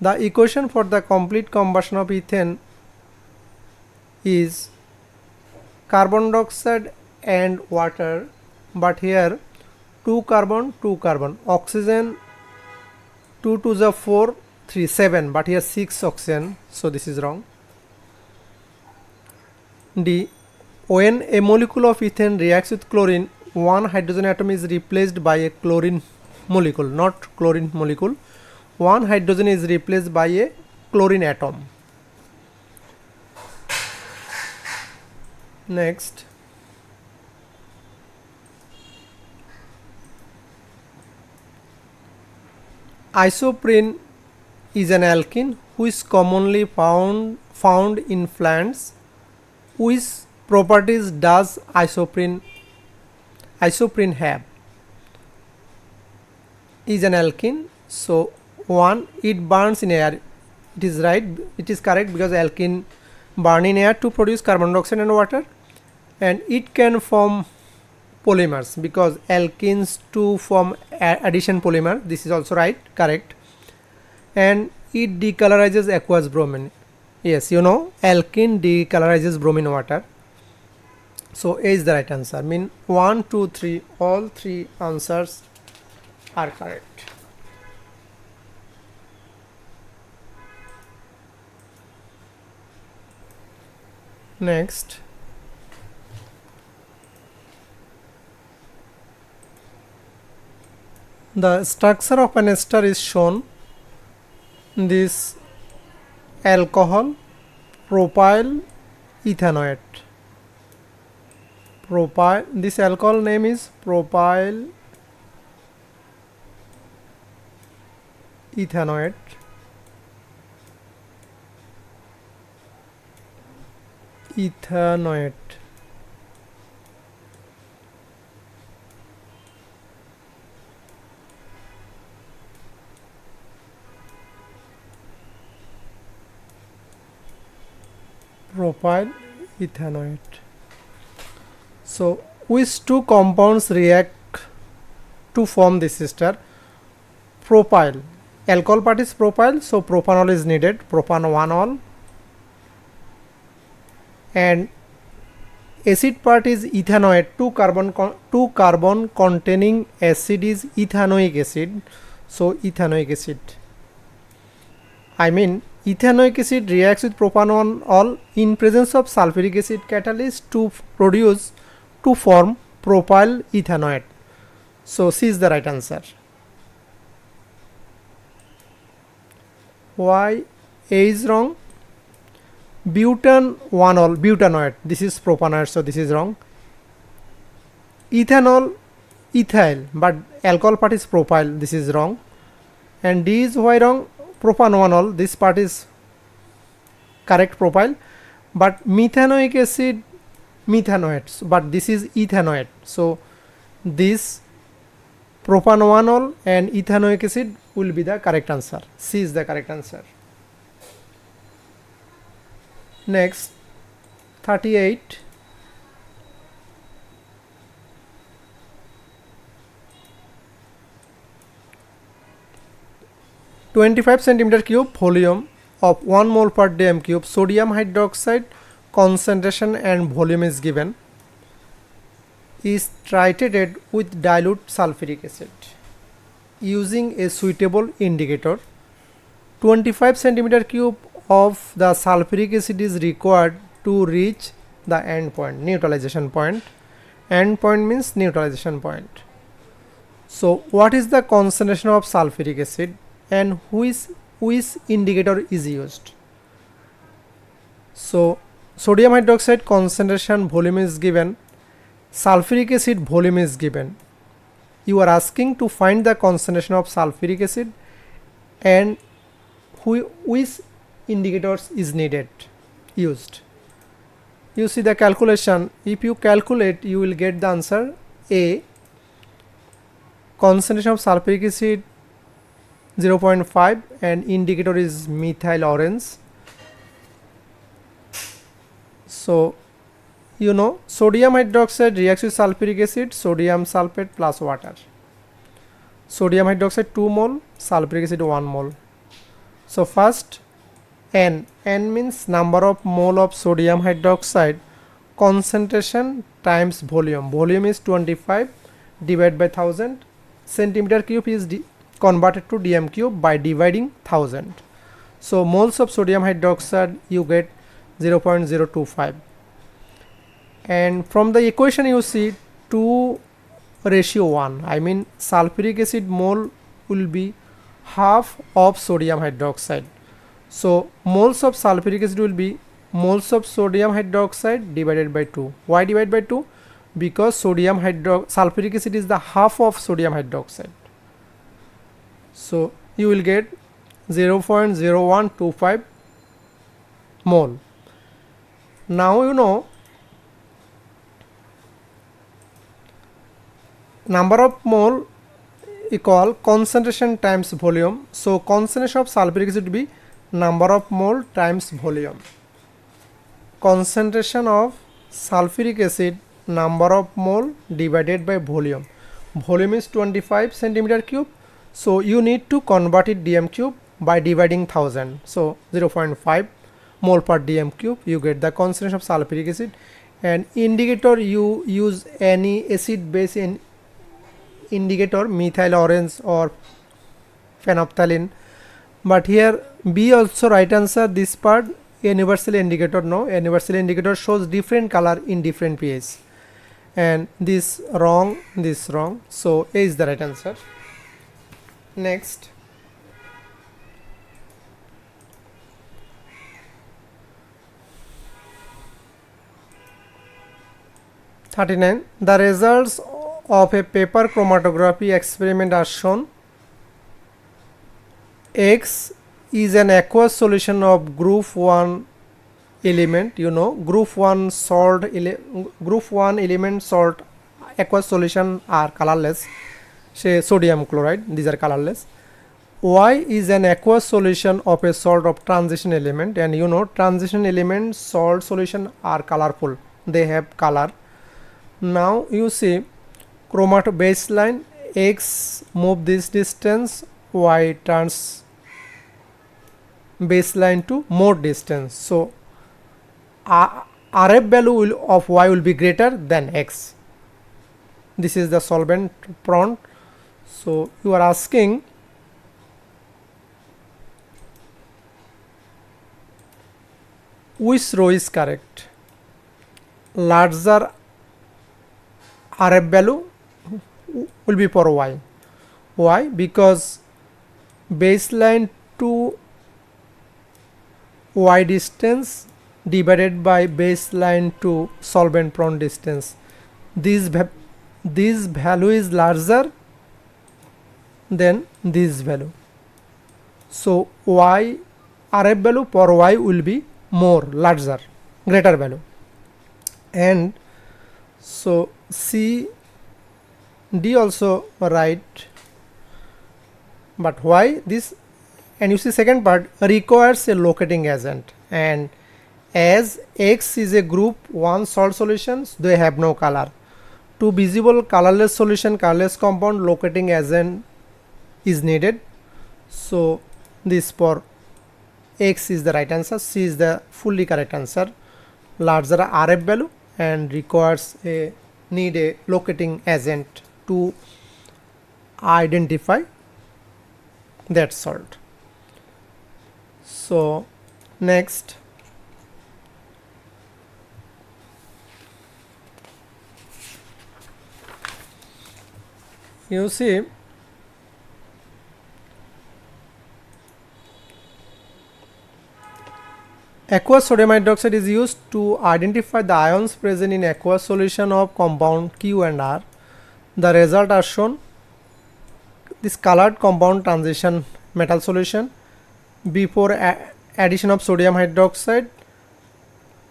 The equation for the complete combustion of ethane is carbon dioxide and water, but here 2 carbon, 2 carbon, oxygen 2 to the 4, 3, 7, but here 6 oxygen, so this is wrong. D. When a molecule of ethane reacts with chlorine, one hydrogen atom is replaced by a chlorine molecule, not chlorine molecule. One hydrogen is replaced by a chlorine atom. Next, isoprene is an alkene which is commonly found in plants. Which properties does isoprene have? Is an alkene, so 1, it burns in air. It is right, it is correct, because alkene burn in air to produce carbon dioxide and water, and it can form polymers because alkenes to form addition polymer. This is also right, correct. And it decolorizes aqueous bromine. Yes, you know, alkene decolorizes bromine water. So A is the right answer. Mean 1, 2, 3, all 3 answers are correct. Next, the structure of an ester is shown. This alcohol, propyl ethanoate. This alcohol name is propyl ethanoate. Propyl ethanoate. So which two compounds react to form this ester? Propyl, alcohol part is propyl, so propanol is needed, propan-1-ol, and acid part is ethanoate. 2 carbon containing acid is ethanoic acid, so ethanoic acid. I mean, ethanoic acid reacts with propan-1-ol in presence of sulfuric acid catalyst to form propyl ethanoate. So C is the right answer. Why A is wrong? Butan-1-ol, butanoate, this is propanoate, so this is wrong. Ethanol, ethyl, but alcohol part is propyl, this is wrong. And D is why wrong? Propan-1-ol, this part is correct, propyl, but methanoic acid, methanoate, but this is ethanoate, so this propan-1-ol and ethanoic acid will be the correct answer. C is the correct answer. Next, 38. (25 centimeter cube volume of 1 mole per dm cube sodium hydroxide concentration and volume is given, is titrated with dilute sulfuric acid using a suitable indicator. 25 centimeter cube of the sulfuric acid is required to reach the end point, neutralization point. End point means neutralization point. So what is the concentration of sulfuric acid and which indicator is used? So sodium hydroxide concentration volume is given, sulfuric acid volume is given. You are asking to find the concentration of sulfuric acid and which indicators is used. You see the calculation. If you calculate, you will get the answer A. Concentration of sulfuric acid 0.5 and indicator is methyl orange. So you know sodium hydroxide reacts with sulfuric acid, sodium sulfate plus water. Sodium hydroxide 2 mole, sulfuric acid 1 mole. So first N means number of mole of sodium hydroxide concentration times volume. Volume is 25 divided by 1000. Centimeter cube is converted to dm cube by dividing 1000. So moles of sodium hydroxide you get 0.025. And from the equation you see 2:1. I mean sulfuric acid mole will be half of sodium hydroxide. So moles of sulfuric acid will be moles of sodium hydroxide divided by 2. Why divided by 2? Because sulfuric acid is the half of sodium hydroxide. So you will get 0.0125 mole. Now you know number of mole equal concentration times volume. So concentration of sulfuric acid will be number of mole times volume. Concentration of sulfuric acid number of mole divided by volume. Volume is 25 centimeter cube. So you need to convert it dm cube by dividing 1000. So 0.5 mole per dm cube you get the concentration of sulfuric acid. And indicator you use any acid base in indicator, methyl orange or phenolphthalein. But here B also right answer. This part universal indicator no. Universal indicator shows different color in different pH. And this wrong, this wrong. So A is the right answer. Next. (39) The results of a paper chromatography experiment are shown. X is an aqueous solution of group 1 element. You know group 1 element salt aqueous solution are colorless. Say sodium chloride, these are colorless. Y is an aqueous solution of a salt of transition element, and you know transition element salt solution are colorful, they have color. Now you see baseline, X move this distance, Y turns baseline to more distance. So RF value of Y will be greater than X. This is the solvent prompt. So you are asking which row is correct? Larger RF value will be for Y. Why? Because baseline to Y distance divided by baseline to solvent prone distance. This value is larger than this value. So Y RF value for Y will be more, larger, greater value. And so C, D also right. But why this? And you see second part requires a locating agent, and as X is a group 1 salt solutions, they have no color. To visible colorless solution, colorless compound, locating agent is needed. So this for X is the right answer. C is the fully correct answer. Larger RF value and requires a locating agent to identify that salt. So next, you see aqueous sodium hydroxide is used to identify the ions present in aqueous solution of compound Q and R. The result are shown. This colored compound transition metal solution before addition of sodium hydroxide.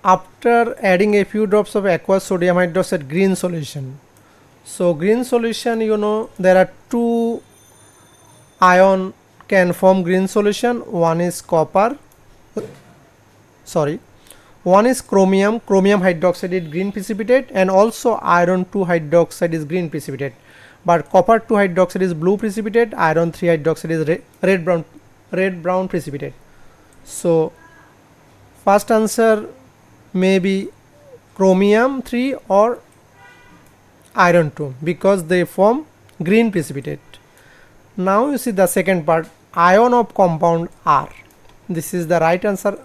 After adding a few drops of aqueous sodium hydroxide, green solution. So green solution, you know there are two ion can form green solution. One is One is chromium hydroxide is green precipitate, and also iron 2 hydroxide is green precipitate, but copper 2 hydroxide is blue precipitate, iron 3 hydroxide is red brown precipitate. So first answer may be chromium 3 or iron 2 because they form green precipitate. Now you see the second part, ion of compound R. This is the right answer,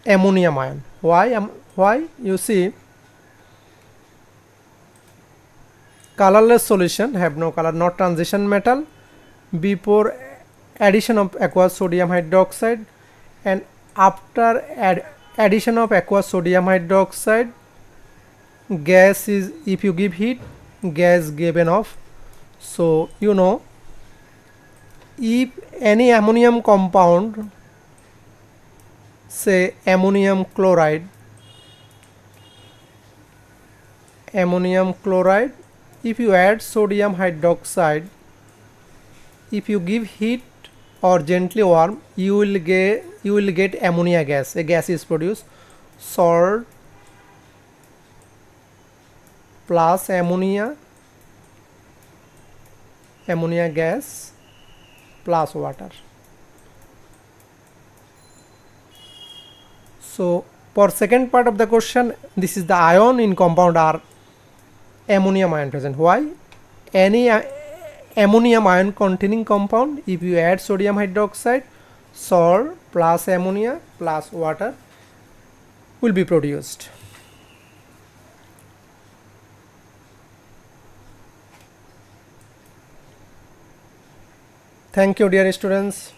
ammonium ion. Why? You see, colorless solution, have no color, not transition metal, before addition of aqueous sodium hydroxide, and after addition of aqueous sodium hydroxide, gas is, if you give heat, gas given off. So you know, if any ammonium compound, say ammonium chloride, if you add sodium hydroxide, if you give heat or gently warm, you will get ammonia gas. A gas is produced, salt plus ammonia gas plus water. So for second part of the question, this is the ion in compound R, ammonium ion present. Why? Any ammonium ion containing compound, if you add sodium hydroxide, salt plus ammonia plus water will be produced. Thank you, dear students.